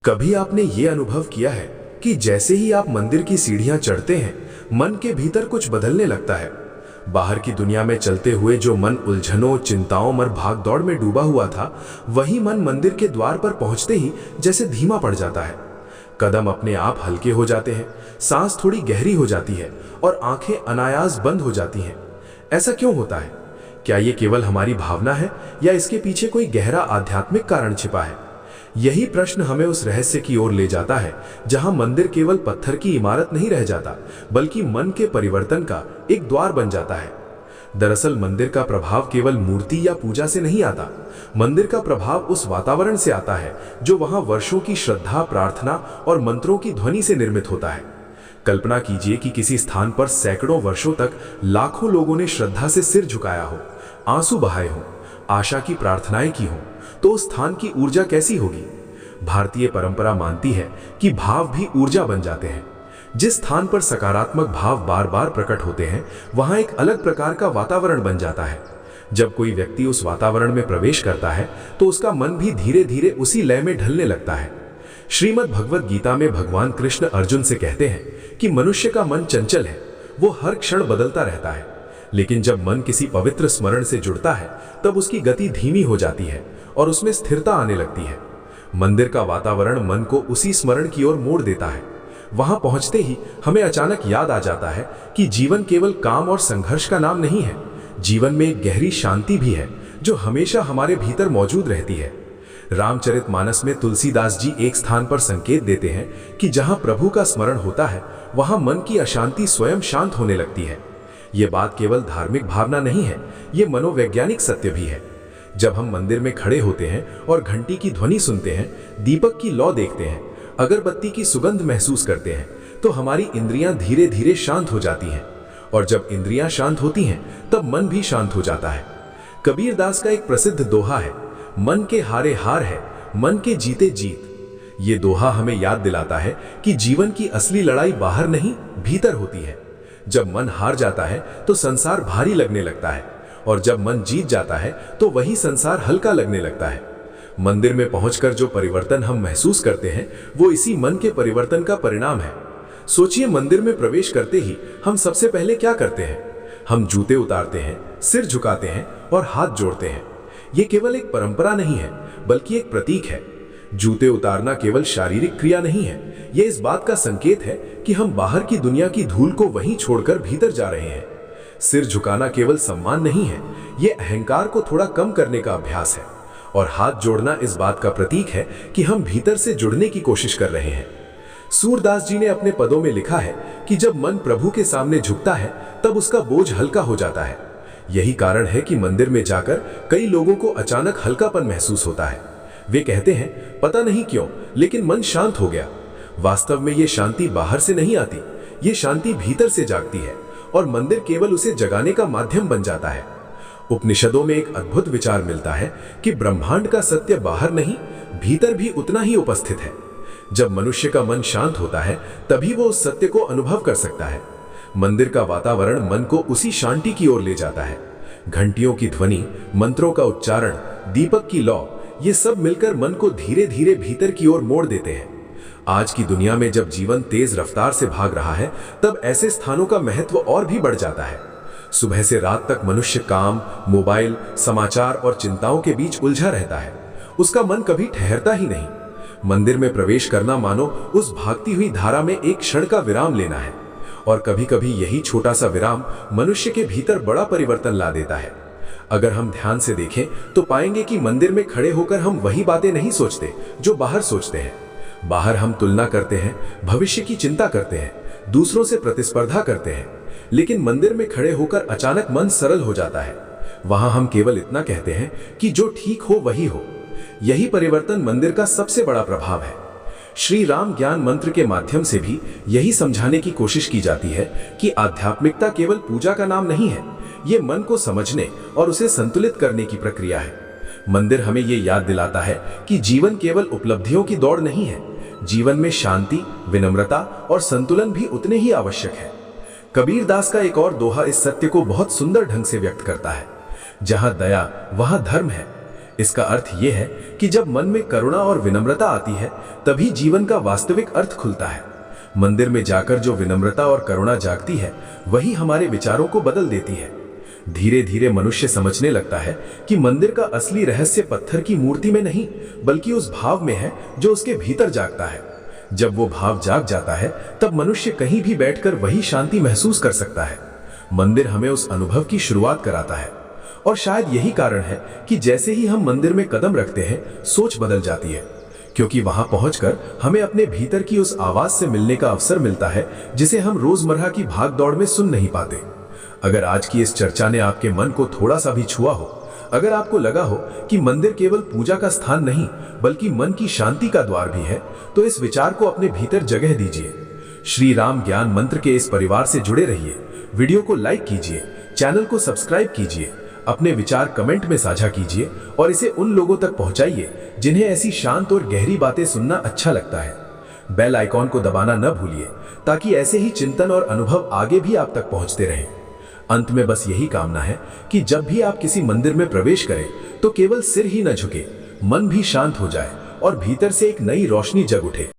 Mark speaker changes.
Speaker 1: कभी आपने ये अनुभव किया है कि जैसे ही आप मंदिर की सीढ़ियां चढ़ते हैं, मन के भीतर कुछ बदलने लगता है। बाहर की दुनिया में चलते हुए जो मन उलझनों, चिंताओं और भागदौड़ में डूबा हुआ था, वही मन मंदिर के द्वार पर पहुंचते ही जैसे धीमा पड़ जाता है। कदम अपने आप हल्के हो जाते हैं, सांस थोड़ी गहरी हो जाती है और आंखें अनायास बंद हो जाती हैं। ऐसा क्यों होता है? क्या ये केवल हमारी भावना है या इसके पीछे कोई गहरा आध्यात्मिक कारण छिपा है? यही प्रश्न हमें उस रहस्य की ओर ले जाता है जहां मंदिर केवल पत्थर की इमारत नहीं रह जाता, बल्कि मन के परिवर्तन का एक द्वार बन जाता है। दरअसल मंदिर का प्रभाव केवल मूर्ति या पूजा से नहीं आता। मंदिर का प्रभाव उस वातावरण से आता है जो वहां वर्षों की श्रद्धा, प्रार्थना और मंत्रों की ध्वनि से निर्मित होता है। कल्पना कीजिए कि किसी स्थान पर सैकड़ों वर्षों तक लाखों लोगों ने श्रद्धा से सिर झुकाया हो, आंसू बहाए हों, आशा की प्रार्थनाएं की हों, तो उस स्थान की ऊर्जा कैसी होगी? भारतीय परंपरा मानती है कि भाव भी ऊर्जा बन जाते हैं। जिस स्थान पर सकारात्मक भाव बार बार प्रकट होते हैं, वहां एक अलग प्रकार का वातावरण बन जाता है। जब कोई व्यक्ति उस वातावरण में प्रवेश करता है, तो उसका मन भी धीरे धीरे उसी लय में ढलने लगता है। श्रीमद् भगवद गीता में भगवान कृष्ण अर्जुन से कहते हैं कि मनुष्य का मन चंचल है, वो हर क्षण बदलता रहता है। लेकिन जब मन किसी पवित्र स्मरण से जुड़ता है, तब उसकी गति धीमी हो जाती है और उसमें स्थिरता आने लगती है। मंदिर का वातावरण मन को उसी स्मरण की ओर मोड़ देता है। वहां पहुंचते ही हमें अचानक याद आ जाता है कि जीवन केवल काम और संघर्ष का नाम नहीं है। जीवन में एक गहरी शांति भी है जो हमेशा हमारे भीतर मौजूद रहती है। रामचरितमानस में तुलसीदास जी एक स्थान पर संकेत देते हैं कि जहां प्रभु का स्मरण होता है, वहां मन की अशांति स्वयं शांत होने लगती है। ये बात केवल धार्मिक भावना नहीं है, ये मनोवैज्ञानिक सत्य भी है। जब हम मंदिर में खड़े होते हैं और घंटी की ध्वनि सुनते हैं, दीपक की लौ देखते हैं, अगरबत्ती की सुगंध महसूस करते हैं, तो हमारी इंद्रियां धीरे धीरे शांत हो जाती हैं। और जब इंद्रियां शांत होती हैं, तब मन भी शांत हो जाता है। कबीर दास का एक प्रसिद्ध दोहा है, मन के हारे हार है, मन के जीते जीत। ये दोहा हमें याद दिलाता है कि जीवन की असली लड़ाई बाहर नहीं, भीतर होती है। जब मन हार जाता है तो संसार भारी लगने लगता है, और जब मन जीत जाता है तो वही संसार हल्का लगने लगता है। मंदिर में पहुंचकर जो परिवर्तन हम महसूस करते हैं, वो इसी मन के परिवर्तन का परिणाम है। सोचिए, मंदिर में प्रवेश करते ही हम सबसे पहले क्या करते हैं? हम जूते उतारते हैं, सिर झुकाते हैं और हाथ जोड़ते हैं। ये केवल एक परंपरा नहीं है, बल्कि एक प्रतीक है। जूते उतारना केवल शारीरिक क्रिया नहीं है, यह इस बात का संकेत है कि हम बाहर की दुनिया की धूल को वहीं छोड़कर भीतर जा रहे हैं। सिर झुकाना केवल सम्मान नहीं है, यह अहंकार को थोड़ा कम करने का अभ्यास है। और हाथ जोड़ना इस बात का प्रतीक है कि हम भीतर से जुड़ने की कोशिश कर रहे हैं। सूरदास जी ने अपने पदों में लिखा है कि जब मन प्रभु के सामने झुकता है, तब उसका बोझ हल्का हो जाता है। यही कारण है कि मंदिर में जाकर कई लोगों को अचानक हल्कापन महसूस होता है। वे कहते हैं, पता नहीं क्यों, लेकिन मन शांत हो गया। वास्तव में ये शांति बाहर से नहीं आती, ये शांति भीतर से जागती है, और मंदिर केवल उसे जगाने का माध्यम बन जाता है। उपनिषदों में एक अद्भुत विचार मिलता है कि ब्रह्मांड का सत्य बाहर नहीं, भीतर भी उतना ही उपस्थित है। जब मनुष्य का मन शांत होता है, तभी वो उस सत्य को अनुभव कर सकता है। मंदिर का वातावरण मन को उसी शांति की ओर ले जाता है। घंटियों की ध्वनि, मंत्रों का उच्चारण, दीपक की लौ, ये सब मिलकर मन को धीरे धीरे भीतर की ओर मोड़ देते हैं। आज की दुनिया में जब जीवन तेज रफ्तार से भाग रहा है, तब ऐसे स्थानों का महत्व और भी बढ़ जाता है। सुबह से रात तक मनुष्य काम, मोबाइल, समाचार और चिंताओं के बीच उलझा रहता है। उसका मन कभी ठहरता ही नहीं। मंदिर में प्रवेश करना मानो उस भागती हुई धारा में एक क्षण का विराम लेना है, और कभी कभी यही छोटा सा विराम मनुष्य के भीतर बड़ा परिवर्तन ला देता है। अगर हम ध्यान से देखें तो पाएंगे कि मंदिर में खड़े होकर हम वही बातें नहीं सोचते जो बाहर सोचते हैं। बाहर हम तुलना करते हैं, भविष्य की चिंता करते हैं, दूसरों से प्रतिस्पर्धा करते हैं। लेकिन मंदिर में खड़े होकर अचानक मन सरल हो जाता है। वहां हम केवल इतना कहते हैं कि जो ठीक हो वही हो। यही परिवर्तन मंदिर का सबसे बड़ा प्रभाव है। श्री राम ज्ञान मंत्र के माध्यम से भी यही समझाने की कोशिश की जाती है कि आध्यात्मिकता केवल पूजा का नाम नहीं है, ये मन को समझने और उसे संतुलित करने की प्रक्रिया है। मंदिर हमें ये याद दिलाता है कि जीवन केवल उपलब्धियों की दौड़ नहीं है, जीवन में शांति, विनम्रता और संतुलन भी उतने ही आवश्यक है। कबीर दास का एक और दोहा इस सत्य को बहुत सुंदर ढंग से व्यक्त करता है, जहां दया वहां धर्म है। इसका अर्थ यह है कि जब मन में करुणा और विनम्रता आती है तभी जीवन का वास्तविक अर्थ खुलता है। मंदिर में जाकर जो विनम्रता और करुणा जागती है वही हमारे विचारों को बदल देती है। धीरे धीरे मनुष्य समझने लगता है कि मंदिर का असली रहस्य पत्थर की मूर्ति में नहीं बल्कि उस भाव में है जो उसके भीतर जागता है। जब वो भाव जाग जाता है तब मनुष्य कहीं भी बैठकर वही शांति महसूस कर सकता है। मंदिर हमें उस अनुभव की शुरुआत कराता है और शायद यही कारण है कि जैसे ही हम मंदिर में कदम रखते हैं सोच बदल जाती है, क्योंकि वहां पहुंचकर हमें अपने भीतर की उस आवाज से मिलने का अवसर मिलता है जिसे हम रोजमर्रा की भाग दौड़ में सुन नहीं पाते। अगर आज की इस चर्चा ने आपके मन को थोड़ा सा भी छुआ हो, अगर आपको लगा हो कि मंदिर केवल पूजा का स्थान नहीं बल्कि मन की शांति का द्वार भी है, तो इस विचार को अपने भीतर जगह दीजिए। श्री राम ज्ञान मंत्र के इस परिवार से जुड़े रहिए। वीडियो को लाइक कीजिए, चैनल को सब्सक्राइब कीजिए, अपने विचार कमेंट में साझा कीजिए और इसे उन लोगों तक पहुंचाइए जिन्हें ऐसी शांत और गहरी बातें सुनना अच्छा लगता है। बेल आइकॉन को दबाना न भूलिए ताकि ऐसे ही चिंतन और अनुभव आगे भी आप तक पहुंचते रहें। अंत में बस यही कामना है कि जब भी आप किसी मंदिर में प्रवेश करें तो केवल सिर ही न झुके, मन भी शांत हो जाए और भीतर से एक नई रोशनी जग उठे।